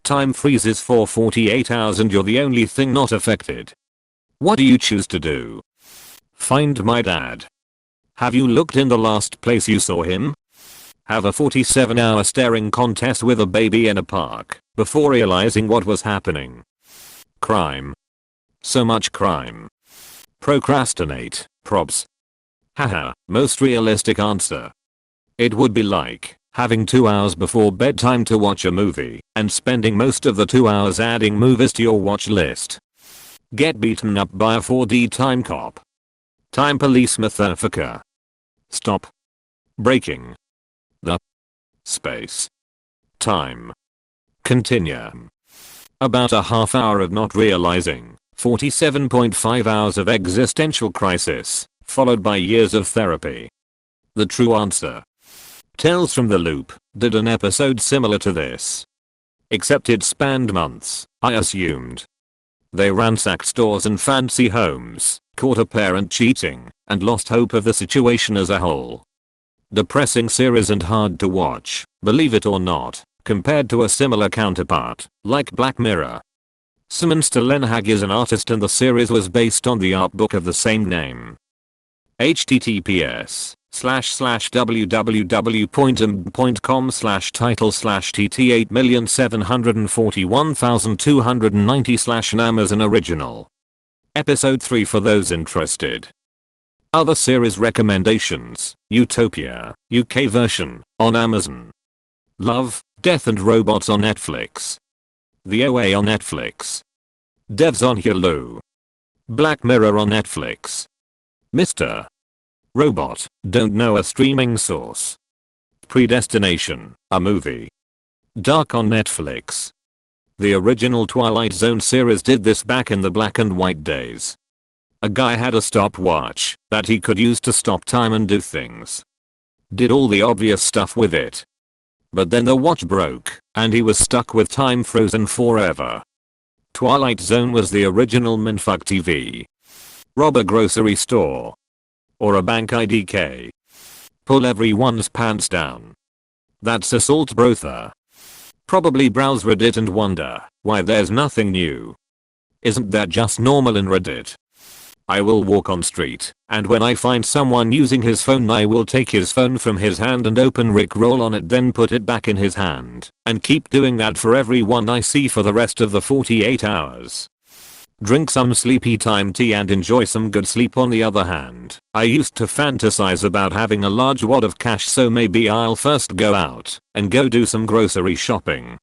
Time freezes for 48 hours and you're the only thing not affected. What do you choose to do? Find my dad. Have you looked in the last place you saw him? Have a 47-hour staring contest with a baby in a park before realizing what was happening. Crime. So much crime. Procrastinate. Probs. Haha, most realistic answer. It would be like having 2 hours before bedtime to watch a movie and spending most of the 2 hours adding movies to your watch list. Get beaten up by a 4D time cop. Time police motherfucker. Stop. Breaking. The. Space. Time. Continue. About a half hour of not realizing. 47.5 hours of existential crisis, followed by years of therapy. The true answer. Tales from the Loop did an episode similar to this. Except it spanned months, I assumed. They ransacked stores and fancy homes, caught a parent cheating, and lost hope of the situation as a whole. Depressing series and hard to watch, believe it or not, compared to a similar counterpart, like Black Mirror. Simon Stelenhag is an artist and the series was based on the art book of the same name. https://www.title/tt8741290/ Amazon original. Episode 3 for those interested. Other series recommendations: Utopia, UK version, on Amazon. Love, Death and Robots on Netflix. The OA on Netflix. Devs on Hulu. Black Mirror on Netflix. Mr. Robot, Don't Know a streaming source. Predestination, a movie. Dark on Netflix. The original Twilight Zone series did this back in the black and white days. A guy had a stopwatch that he could use to stop time and do things. Did all the obvious stuff with it. But then the watch broke, and he was stuck with time frozen forever. Twilight Zone was the original Minfuck TV. Rob a grocery store. Or a bank IDK. Pull everyone's pants down. That's assault brother. Probably browse Reddit and wonder why there's nothing new. Isn't that just normal in Reddit? I will walk on street, and when I find someone using his phone I will take his phone from his hand and open Rickroll on it, then put it back in his hand, and keep doing that for everyone I see for the rest of the 48 hours. Drink some sleepy time tea and enjoy some good sleep. On the other hand, I used to fantasize about having a large wad of cash, so maybe I'll first go out and go do some grocery shopping.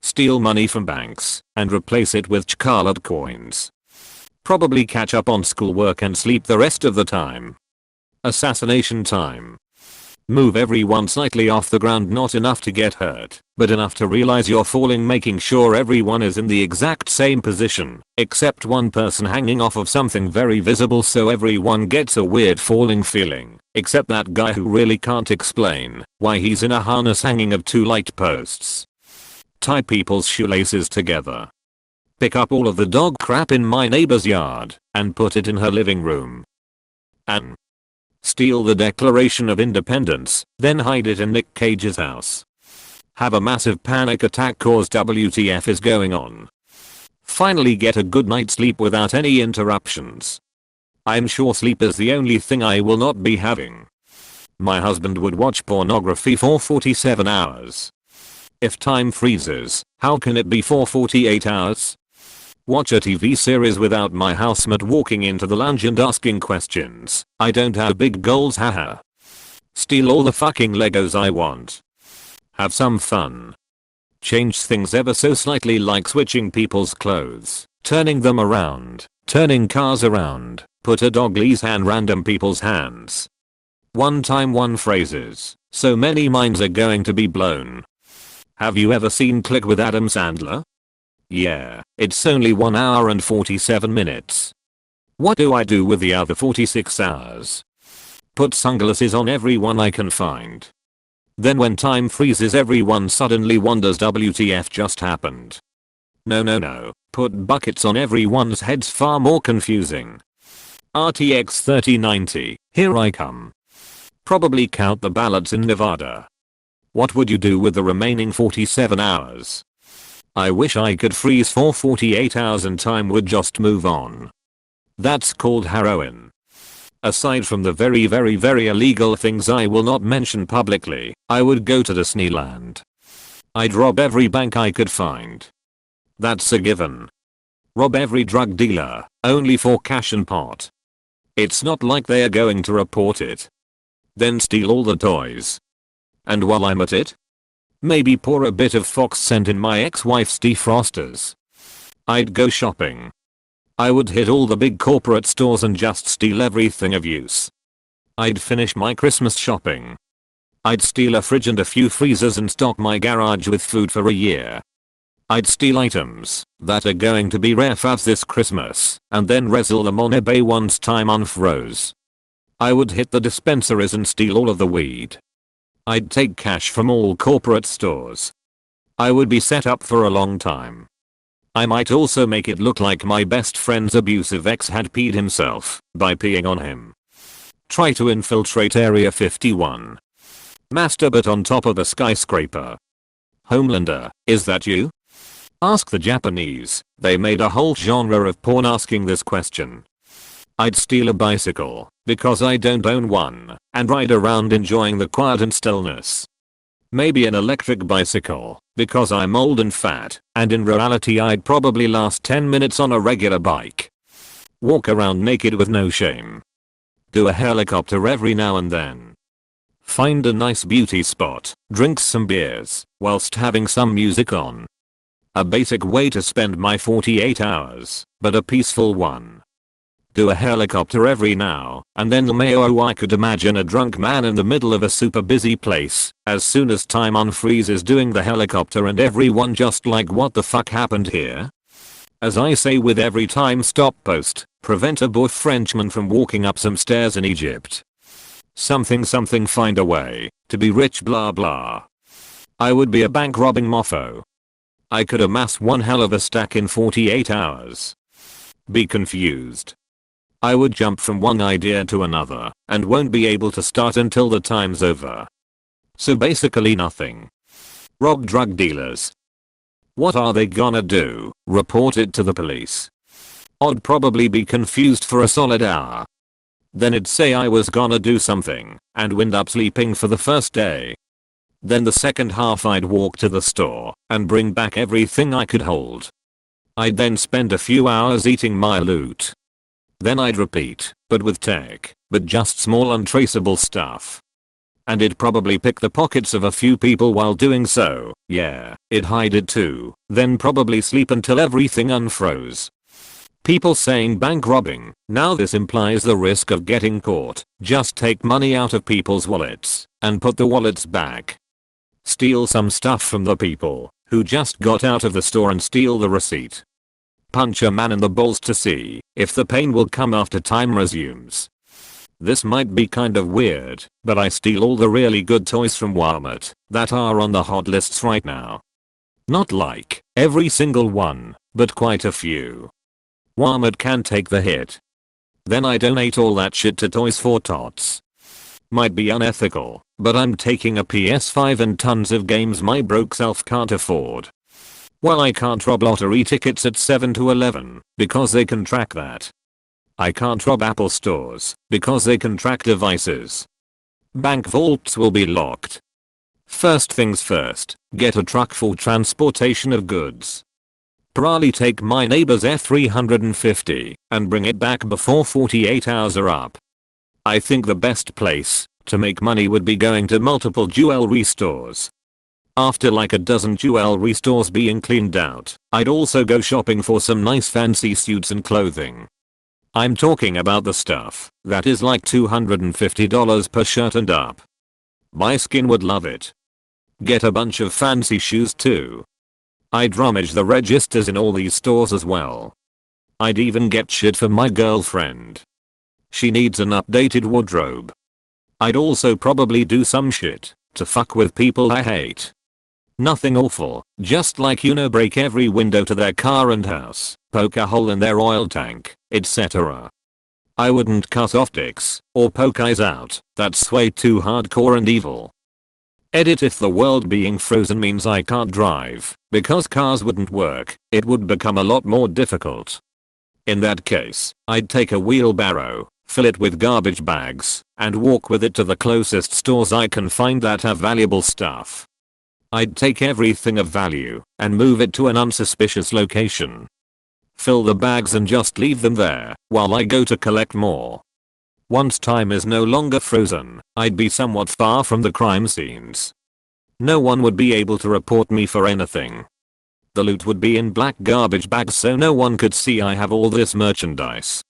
Steal money from banks and replace it with Chkalob coins. Probably catch up on schoolwork and sleep the rest of the time. Assassination time. Move everyone slightly off the ground, not enough to get hurt, but enough to realize you're falling, making sure everyone is in the exact same position, except one person hanging off of something very visible so everyone gets a weird falling feeling, except that guy who really can't explain why he's in a harness hanging of 2 light posts. Tie people's shoelaces together. Pick up all of the dog crap in my neighbor's yard and put it in her living room. And steal the Declaration of Independence, then hide it in Nick Cage's house. Have a massive panic attack cause WTF is going on. Finally get a good night's sleep without any interruptions. I'm sure sleep is the only thing I will not be having. My husband would watch pornography for 47 hours. If time freezes, how can it be for 48 hours? Watch a TV series without my housemate walking into the lounge and asking questions. I don't have big goals, haha. Steal all the fucking Legos I want. Have some fun. Change things ever so slightly, like switching people's clothes, turning them around, turning cars around, put a dog leash in random people's hands. One time one phrases, so many minds are going to be blown. Have you ever seen Click with Adam Sandler? Yeah, it's only 1 hour and 47 minutes. What do I do with the other 46 hours? Put sunglasses on everyone I can find. Then when time freezes everyone suddenly wonders WTF just happened. No. Put buckets on everyone's heads, far more confusing. RTX 3090, here I come. Probably count the ballots in Nevada. What would you do with the remaining 47 hours? I wish I could freeze for 48 hours and time would just move on. That's called heroin. Aside from the very illegal things I will not mention publicly, I would go to Disneyland. I'd rob every bank I could find. That's a given. Rob every drug dealer, only for cash and pot. It's not like they are going to report it. Then steal all the toys. And while I'm at it, maybe pour a bit of fox scent in my ex-wife's defrosters. I'd go shopping. I would hit all the big corporate stores and just steal everything of use. I'd finish my Christmas shopping. I'd steal a fridge and a few freezers and stock my garage with food for a year. I'd steal items that are going to be rare fads this Christmas and then resell them on eBay once time unfroze. I would hit the dispensaries and steal all of the weed. I'd take cash from all corporate stores. I would be set up for a long time. I might also make it look like my best friend's abusive ex had peed himself by peeing on him. Try to infiltrate Area 51. Masturbate on top of a skyscraper. Homelander, is that you? Ask the Japanese. They made a whole genre of porn asking this question. I'd steal a bicycle, because I don't own one, and ride around enjoying the quiet and stillness. Maybe an electric bicycle, because I'm old and fat, and in reality I'd probably last 10 minutes on a regular bike. Walk around naked with no shame. Do a helicopter every now and then. Find a nice beauty spot, drink some beers, whilst having some music on. A basic way to spend my 48 hours, but a peaceful one. Do a helicopter every now and then. I could imagine a drunk man in the middle of a super busy place as soon as time unfreezes doing the helicopter and everyone just like what the fuck happened here? As I say with every time stop post, prevent a boy Frenchman from walking up some stairs in Egypt. Something find a way to be rich blah blah. I would be a bank robbing mofo. I could amass one hell of a stack in 48 hours. Be confused. I would jump from one idea to another and won't be able to start until the time's over. So basically nothing. Rob drug dealers. What are they gonna do? Report it to the police? I'd probably be confused for a solid hour. Then it'd say I was gonna do something and wind up sleeping for the first day. Then the second half I'd walk to the store and bring back everything I could hold. I'd then spend a few hours eating my loot. Then I'd repeat, but with tech, but just small untraceable stuff. And it'd probably pick the pockets of a few people while doing so, yeah, it'd hide it too, then probably sleep until everything unfroze. People saying bank robbing, now this implies the risk of getting caught. Just take money out of people's wallets and put the wallets back. Steal some stuff from the people who just got out of the store and steal the receipt. Punch a man in the balls to see if the pain will come after time resumes. This might be kind of weird, but I steal all the really good toys from Walmart that are on the hot lists right now. Not like every single one, but quite a few. Walmart can take the hit. Then I donate all that shit to Toys for Tots. Might be unethical, but I'm taking a PS5 and tons of games my broke self can't afford. Well, I can't rob lottery tickets at 7-Eleven because they can track that. I can't rob Apple stores because they can track devices. Bank vaults will be locked. First things first, get a truck for transportation of goods. Probably take my neighbor's F350 and bring it back before 48 hours are up. I think the best place to make money would be going to multiple jewelry stores. After like a dozen jewelry stores being cleaned out, I'd also go shopping for some nice fancy suits and clothing. I'm talking about the stuff that is like $250 per shirt and up. My skin would love it. Get a bunch of fancy shoes too. I'd rummage the registers in all these stores as well. I'd even get shit for my girlfriend. She needs an updated wardrobe. I'd also probably do some shit to fuck with people I hate. Nothing awful, just like break every window to their car and house, poke a hole in their oil tank, etc. I wouldn't cut off dicks or poke eyes out, that's way too hardcore and evil. Edit: if the world being frozen means I can't drive, because cars wouldn't work, it would become a lot more difficult. In that case, I'd take a wheelbarrow, fill it with garbage bags, and walk with it to the closest stores I can find that have valuable stuff. I'd take everything of value and move it to an unsuspicious location. Fill the bags and just leave them there while I go to collect more. Once time is no longer frozen, I'd be somewhat far from the crime scenes. No one would be able to report me for anything. The loot would be in black garbage bags so no one could see I have all this merchandise.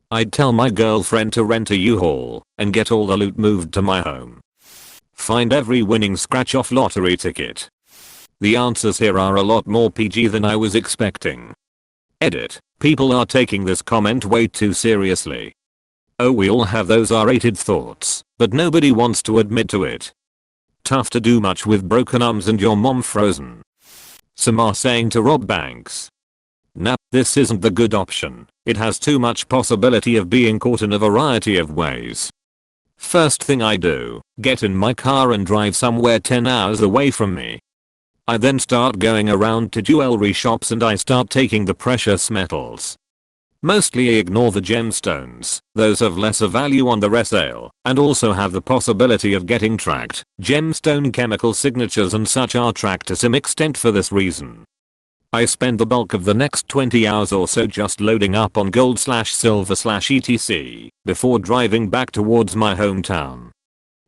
I'd tell my girlfriend to rent a U-Haul and get all the loot moved to my home. Find every winning scratch-off lottery ticket. The answers here are a lot more PG than I was expecting. Edit: people are taking this comment way too seriously. Oh, we all have those R-rated thoughts, but nobody wants to admit to it. Tough to do much with broken arms and your mom frozen. Some are saying to rob banks. Nah, this isn't the good option. It has too much possibility of being caught in a variety of ways. First thing I do, get in my car and drive somewhere 10 hours away from me. I then start going around to jewelry shops and I start taking the precious metals. Mostly ignore the gemstones, those have lesser value on the resale, and also have the possibility of getting tracked. Gemstone chemical signatures and such are tracked to some extent for this reason. I spend the bulk of the next 20 hours or so just loading up on gold/silver/etc. before driving back towards my hometown.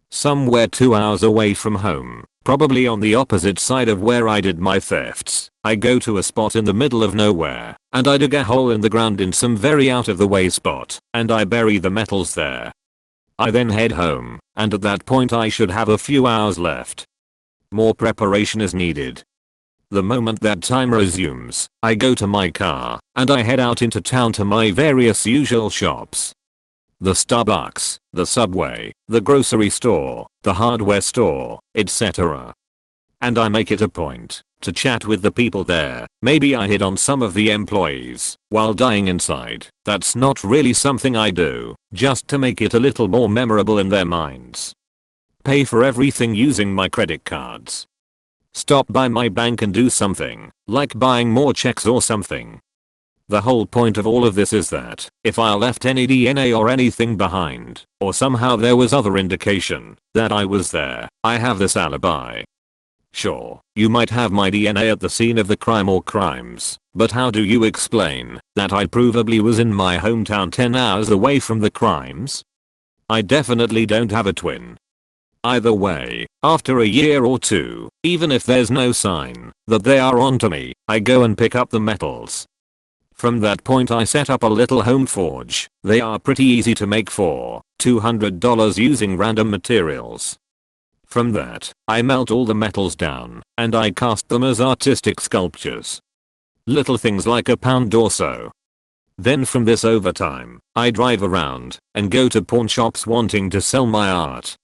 Somewhere 2 hours away from home, probably on the opposite side of where I did my thefts, I go to a spot in the middle of nowhere, and I dig a hole in the ground in some very out of the way spot, and I bury the metals there. I then head home, and at that point I should have a few hours left. More preparation is needed. The moment that time resumes, I go to my car, and I head out into town to my various usual shops. The Starbucks, the Subway, the grocery store, the hardware store, etc. And I make it a point to chat with the people there. Maybe I hit on some of the employees while dying inside. That's not really something I do, just to make it a little more memorable in their minds. Pay for everything using my credit cards. Stop by my bank and do something, like buying more checks or something. The whole point of all of this is that if I left any DNA or anything behind, or somehow there was other indication that I was there, I have this alibi. Sure, you might have my DNA at the scene of the crime or crimes, but how do you explain that I provably was in my hometown 10 hours away from the crimes? I definitely don't have a twin. Either way, after a year or two, even if there's no sign that they are onto me, I go and pick up the metals. From that point I set up a little home forge. They are pretty easy to make for $200 using random materials. From that, I melt all the metals down, and I cast them as artistic sculptures. Little things like a pound or so. Then from this over time, I drive around and go to pawn shops wanting to sell my art.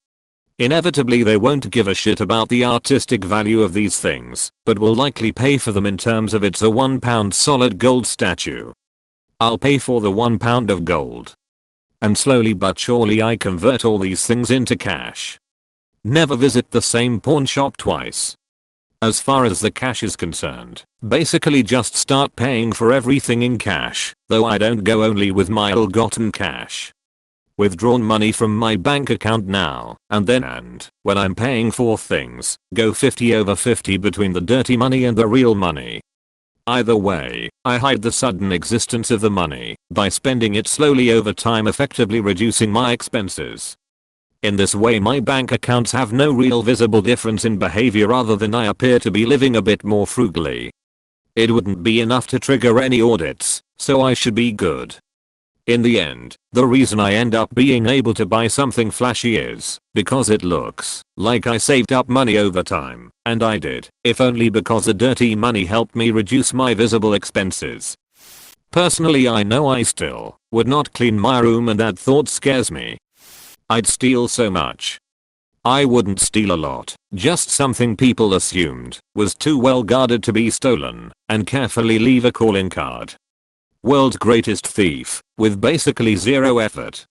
Inevitably they won't give a shit about the artistic value of these things, but will likely pay for them in terms of it's a £1 solid gold statue. I'll pay for the £1 of gold. And slowly but surely I convert all these things into cash. Never visit the same pawn shop twice. As far as the cash is concerned, basically just start paying for everything in cash, though I don't go only with my ill-gotten cash. Withdrawn money from my bank account now and then, and when I'm paying for things, go 50/50 between the dirty money and the real money. Either way, I hide the sudden existence of the money by spending it slowly over time, effectively reducing my expenses. In this way my bank accounts have no real visible difference in behavior other than I appear to be living a bit more frugally. It wouldn't be enough to trigger any audits, so I should be good. In the end, the reason I end up being able to buy something flashy is because it looks like I saved up money over time, and I did, if only because the dirty money helped me reduce my visible expenses. Personally, I know I still would not clean my room, and that thought scares me. I'd steal so much. I wouldn't steal a lot, just something people assumed was too well guarded to be stolen, and carefully leave a calling card. World's greatest thief, with basically zero effort,